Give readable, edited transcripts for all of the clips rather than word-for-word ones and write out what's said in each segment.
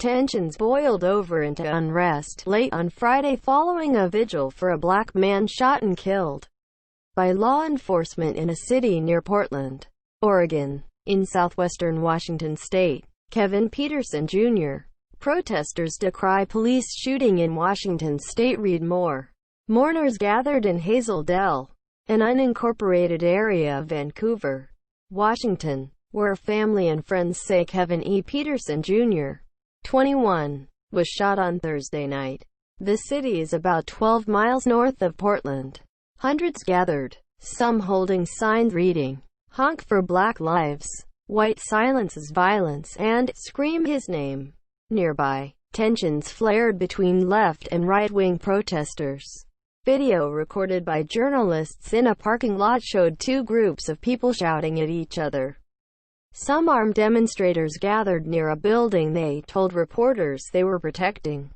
tensions boiled over into unrest late on Friday following a vigil for a black man shot and killed by law enforcement in a city near Portland, Oregon. In southwestern Washington state, Kevin Peterson Jr. Protesters decry police shooting in Washington state. Read more. Mourners gathered in Hazel Dell, an unincorporated area of Vancouver, Washington, where family and friends say Kevin E. Peterson Jr., 21, was shot on Thursday night. The city is about 12 miles north of Portland. Hundreds gathered, some holding signs reading, "Honk for Black Lives," "White Silences Violence," and "Scream His Name." Nearby, tensions flared between left and right-wing protesters. Video recorded by journalists in a parking lot showed two groups of people shouting at each other. Some armed demonstrators gathered near a building they told reporters they were protecting.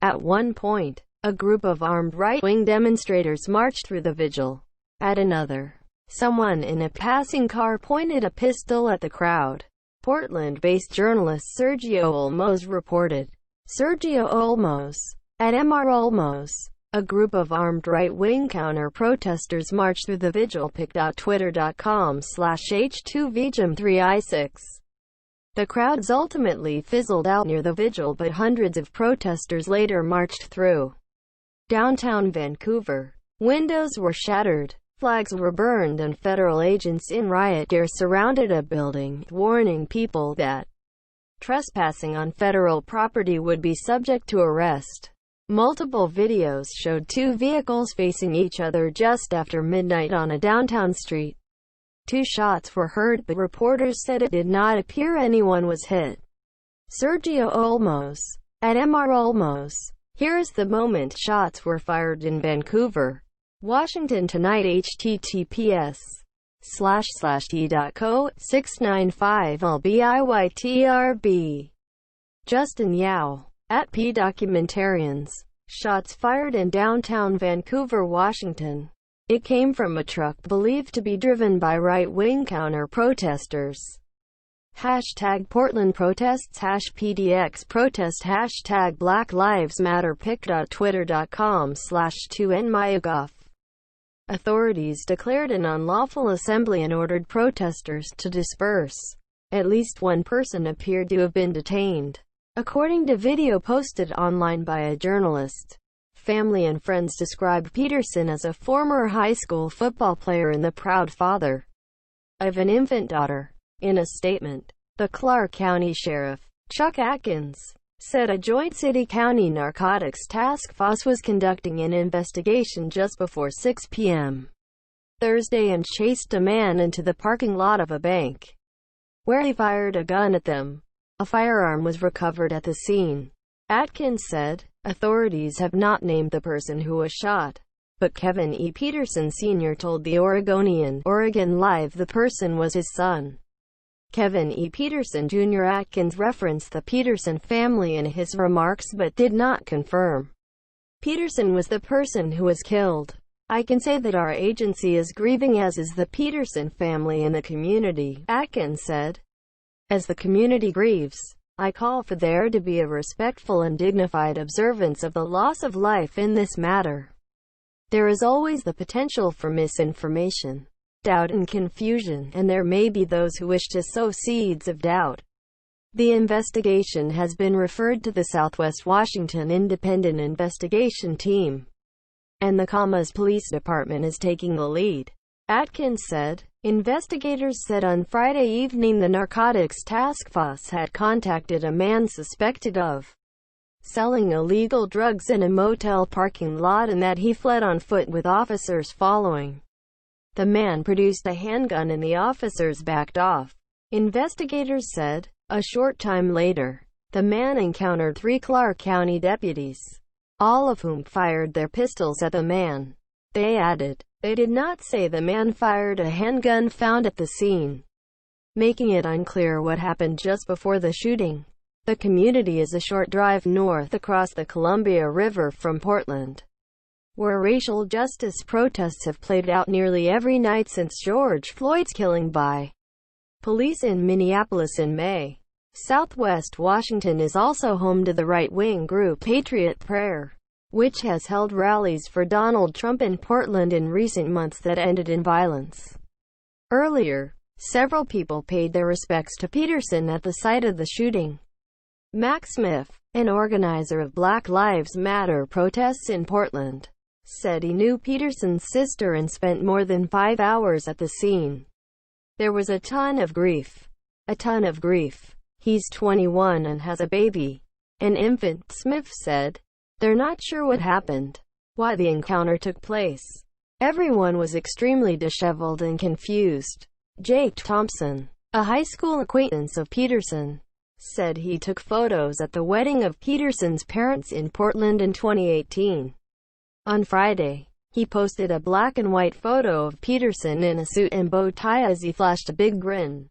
At one point, a group of armed right-wing demonstrators marched through the vigil. At another, someone in a passing car pointed a pistol at the crowd. Portland-based journalist Sergio Olmos reported. Sergio Olmos, at Mr. Olmos, a group of armed right-wing counter-protesters marched through the vigil. pic.twitter.com/h2vjam3i6. The crowds ultimately fizzled out near the vigil, but hundreds of protesters later marched through downtown Vancouver. Windows were shattered, flags were burned, and federal agents in riot gear surrounded a building, warning people that trespassing on federal property would be subject to arrest. Multiple videos showed two vehicles facing each other just after midnight on a downtown street. Two shots were heard, but reporters said it did not appear anyone was hit. Sergio Olmos, at Mr. Olmos, here is the moment shots were fired in Vancouver, Washington tonight. https://t.co/695lbytrb. Justin Yao, at P. Documentarians. Shots fired in downtown Vancouver, Washington. It came from a truck believed to be driven by right-wing counter-protesters. Hashtag Portland protests, #PDX protest, hashtag Black Lives Matter. pic.twitter.com/2nmyagov. Authorities declared an unlawful assembly and ordered protesters to disperse. At least one person appeared to have been detained, according to video posted online by a journalist. Family and friends describe Peterson as a former high school football player and the proud father of an infant daughter. In a statement, the Clark County Sheriff, Chuck Atkins, said a joint city-county narcotics task force was conducting an investigation just before 6 p.m. Thursday and chased a man into the parking lot of a bank, where he fired a gun at them. A firearm was recovered at the scene. Atkins said, authorities have not named the person who was shot, but Kevin E. Peterson Sr. told the Oregonian, Oregon Live, the person was his son. Kevin E. Peterson Jr. Atkins referenced the Peterson family in his remarks but did not confirm Peterson was the person who was killed. "I can say that our agency is grieving, as is the Peterson family and the community," Atkins said. "As the community grieves, I call for there to be a respectful and dignified observance of the loss of life in this matter. There is always the potential for misinformation, doubt and confusion, and there may be those who wish to sow seeds of doubt." The investigation has been referred to the Southwest Washington Independent Investigation Team, and the Commas Police Department is taking the lead. Atkins said, investigators said on Friday evening the Narcotics Task Force had contacted a man suspected of selling illegal drugs in a motel parking lot and that he fled on foot with officers following. The man produced a handgun and the officers backed off. Investigators said, a short time later, the man encountered 3 Clark County deputies, all of whom fired their pistols at the man. They added, they did not say the man fired a handgun found at the scene, making it unclear what happened just before the shooting. The community is a short drive north across the Columbia River from Portland, where racial justice protests have played out nearly every night since George Floyd's killing by police in Minneapolis in May. Southwest Washington is also home to the right-wing group Patriot Prayer, which has held rallies for Donald Trump in Portland in recent months that ended in violence. Earlier, several people paid their respects to Peterson at the site of the shooting. Mac Smith, an organizer of Black Lives Matter protests in Portland, said he knew Peterson's sister and spent more than 5 hours at the scene. There was a ton of grief. A ton of grief. He's 21 and has a baby. An infant, Smith said. They're not sure what happened, why the encounter took place. Everyone was extremely disheveled and confused. Jake Thompson, a high school acquaintance of Peterson, said he took photos at the wedding of Peterson's parents in Portland in 2018. On Friday, he posted a black and white photo of Peterson in a suit and bow tie as he flashed a big grin.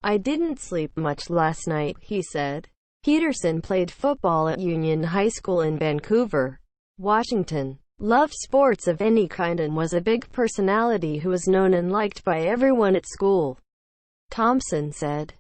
"I didn't sleep much last night," he said. Peterson played football at Union High School in Vancouver, Washington, loved sports of any kind and was a big personality who was known and liked by everyone at school, Thompson said.